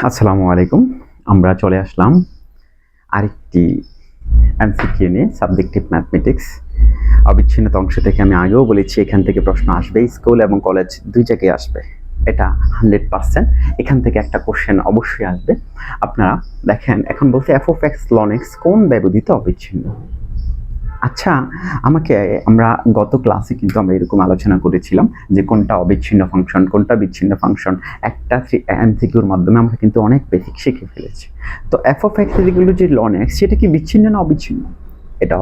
আসসালামু আলাইকুম। আমরা চলে আসলাম আরেকটি এমসিকিউ নিয়ে, সাবজেক্টিভ ম্যাথমেটিক্স। অবিচ্ছিন্নতা অংশ থেকে আমি আগেও বলেছি এখান থেকে প্রশ্ন আসবে, স্কুল এবং কলেজ দুই জায়গায় আসবে, এটা 100%। এখান থেকে একটা কোশ্চেন অবশ্যই আসবে। আপনারা দেখেন, এখন বলছে f of x ln x কোন ব্যবধিত অবিচ্ছিন্ন। আচ্ছা, আমরা গত ক্লাসে কিন্তু আমরা এরকম আলোচনা করেছিলাম যে কোনটা অবিচ্ছিন্ন ফাংশন, কোনটা বিচ্ছিন্ন ফাংশন। একটা এমসিকিউর মাধ্যমে আমরা কিন্তু অনেক বেসিক শিখে ফেলেছি। তো F of x equal two যে লন এক্স, সেটা কি বিচ্ছিন্ন না অবিচ্ছিন্ন? এটা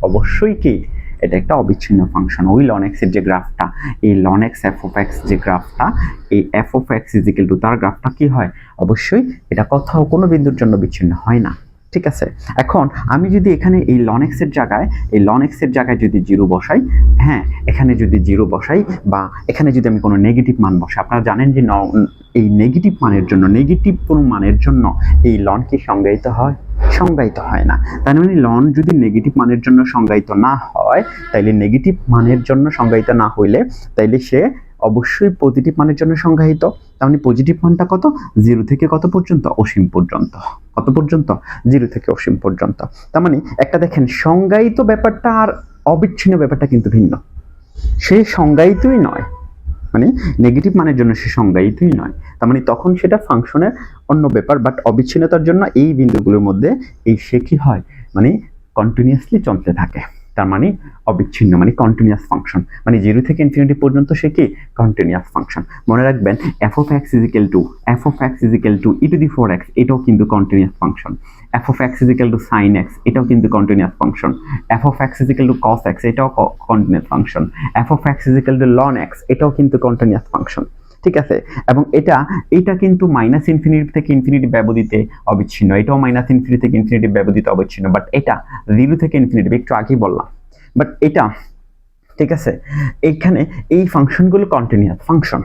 অবশ্যই কি, এটা একটা অবিচ্ছিন্ন ফাংশন। ওই লন এক্স এর যে গ্রাফটা, এই ln x f of x যে গ্রাফটা, এই f of x equal to তার গ্রাফটা কি হয়? অবশ্যই এটা কোথাও কোনো বিন্দুর জন্য বিচ্ছিন্ন হয় না। ঠিক আছে, এখন আমি যদি এখানে এই লন এক্স এর জায়গায় যদি জিরো বসাই, হ্যাঁ, এখানে যদি জিরো বসাই বা এখানে যদি আমি কোনো নেগেটিভ মান বসাই, আপনারা জানেন যে এই নেগেটিভ কোনো মানের জন্য এই লন কি সংজ্ঞায়িত হয়? সংজ্ঞায়িত হয় না। তার মানে লন যদি নেগেটিভ মানের জন্য সংজ্ঞায়িত না হয়, তাইলে নেগেটিভ মানের জন্য সংজ্ঞায়িত না হইলে তাইলে সে অবশ্যই পজিটিভ মানের জন্য সংজ্ঞায়িত। তার মানে পজিটিভ মানটা কত? 0 থেকে কত পর্যন্ত? অসীম পর্যন্ত। কত পর্যন্ত? 0 থেকে অসীম পর্যন্ত। তার মানে একটা দেখেন, সংজ্ঞায়িত ব্যাপারটা আর অবিচ্ছিন্ন ব্যাপারটা কিন্তু ভিন্ন। সে সংজ্ঞায়িতই নয়, মানে নেগেটিভ মানের জন্য সে সংজ্ঞায়িতই নয়। তার মানে তখন সেটা ফাংশনের অন্য ব্যাপার, বাট অবিচ্ছিন্নতার জন্য এই বিন্দুগুলোর মধ্যে এই সে কি হয়, মানে কন্টিনিউয়াসলি চলতে থাকে। তার মানে অবিচ্ছিন্ন মানে কন্টিনিউয়াস ফাংশন, মানে 0 থেকে ইনফিনিটি পর্যন্ত সে কি কন্টিনিউয়াস ফাংশন। মনে রাখবেন F of X equal to E to the 4x, এটাও কিন্তু continuous function. F of X equal to sine X, এটাও কিন্তু continuous function. F of X equal to cos X, এটাও continuous function. F of X equal to ln X, এটাও কিন্তু continuous function. ঠিক আছে, এবং এটা কিন্তু মাইনাস ইনফিনিটি থেকে ইনফিনিটি ব্যবধিতে অবিচ্ছিন্ন, এটাও মাইনাস ইনফিনিটি থেকে ইনফিনিটি ব্যবধিতে অবিচ্ছিন্ন, বাট এটা 0 থেকে ইনফিনিটি, একটু আগেই বললাম। বাট এটা, ঠিক আছে, এখানে এই ফাংশনগুলো কন্টিনিউয়াস ফাংশন।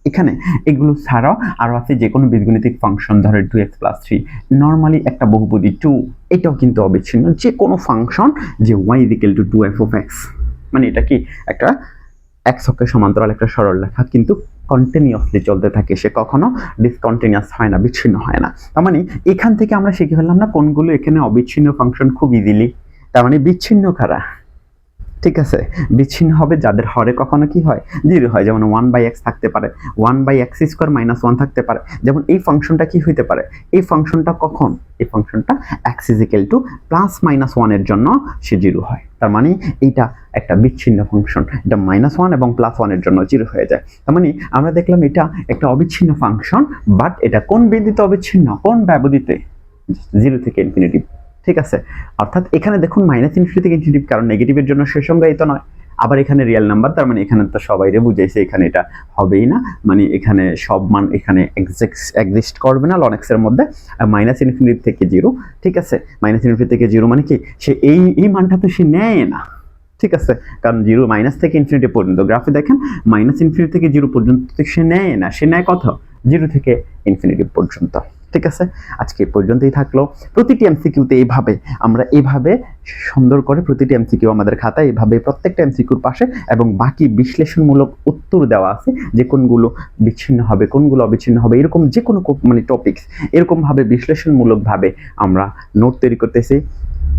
এখানে এগুলো ছাড়াও আরো আছে যে কোনো বীজগণিতিক ফাংশন, ধরো 2x + 3, নর্মালি একটা বহুপদী 2, এটাও কিন্তু অবিচ্ছিন্ন। যে কোনো ফাংশন যে y = 2f of x, মানে এটা কি একটা x অক্ষের সমান্তরাল একটা সরলরেখা, কিন্তু কন্টিনিউয়াসলি চলতে থাকে, সে কখনো ডিসকন্টিনিউয়াস হয় না, বিচ্ছিন্ন হয় না। তার মানে এখান থেকে আমরা শিখে ফেললাম না কোনগুলো এখানে অবিচ্ছিন্ন ফাংশন খুব ইজিলি। তার মানে বিচ্ছিন্ন কারা? ঠিক আছে, বিচ্ছিন্ন হবে যাদের হরে কখনো কি হয়, 0 হয়। যেমন 1/x থাকতে পারে, 1/x² - 1 থাকতে পারে। যেমন এই ফাংশনটা কি হইতে পারে, এই ফাংশনটা কখন, এই ফাংশনটা x = +-1 এর জন্য সে 0 হয়। তার মানে এইটা একটা বিচ্ছিন্ন ফাংশন, এটা -1 এবং +1 এর জন্য 0 হয়ে যায়। তার মানে আমরা দেখলাম এটা একটা অবিচ্ছিন্ন ফাংশন, বাট এটা কোন বিন্দুতে অবিচ্ছিন্ন, কোন ব্যবধিতে? 0 থেকে ইনফিনিটি। ঠিক আছে, অর্থাৎ এখানে দেখুন -ইনফিনিটি থেকে ইনফিনিটি, কারণ নেগেটিভের জন্য সে সংজ্ঞায়িত নয়। আবার এখানে রিয়েল নাম্বার, তার মানে এখানে তো সবাইরে বুঝাইছে এখানে এটা হবেই না, মানে এখানে সব মান এখানে এক্সিস্ট করবে না লন এক্স এর মধ্যে। -ইনফিনিটি থেকে 0, ঠিক আছে, -ইনফিনিটি থেকে 0 মানে কি, সে এই মানটা তো সে নেয় না। ঠিক আছে, কারণ 0 মাইনাস থেকে ইনফিনিটি পর্যন্ত গ্রাফে দেখেন, -ইনফিনিটি থেকে 0 পর্যন্ত সে নেয় না, সে নেয় কত? 0 থেকে ইনফিনিটি পর্যন্ত। ঠিক আছে, আজকে এই পর্যন্তই থাকলো। প্রতিটি এমসিকিউতে এইভাবে সুন্দর করে প্রতিটি এমসিকিউ আমাদের খাতায় এইভাবে প্রত্যেকটা এমসিকিউর পাশে এবং বাকি বিশ্লেষণমূলক উত্তর দেওয়া আছে, যে কোনগুলো বিচ্ছিন্ন হবে, কোনগুলো অবিচ্ছিন্ন হবে, এরকম যে কোনো মানে টপিকস এরকম ভাবে বিশ্লেষণমূলক ভাবে আমরা নোট তৈরি করতেছি।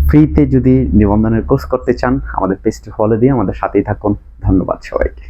ফ্রিতে যদি নিবন্ধনের কোর্স করতে চান, আমাদের পেজটি ফলো দিয়ে আমাদের সাথেই থাকুন। ধন্যবাদ সবাইকে।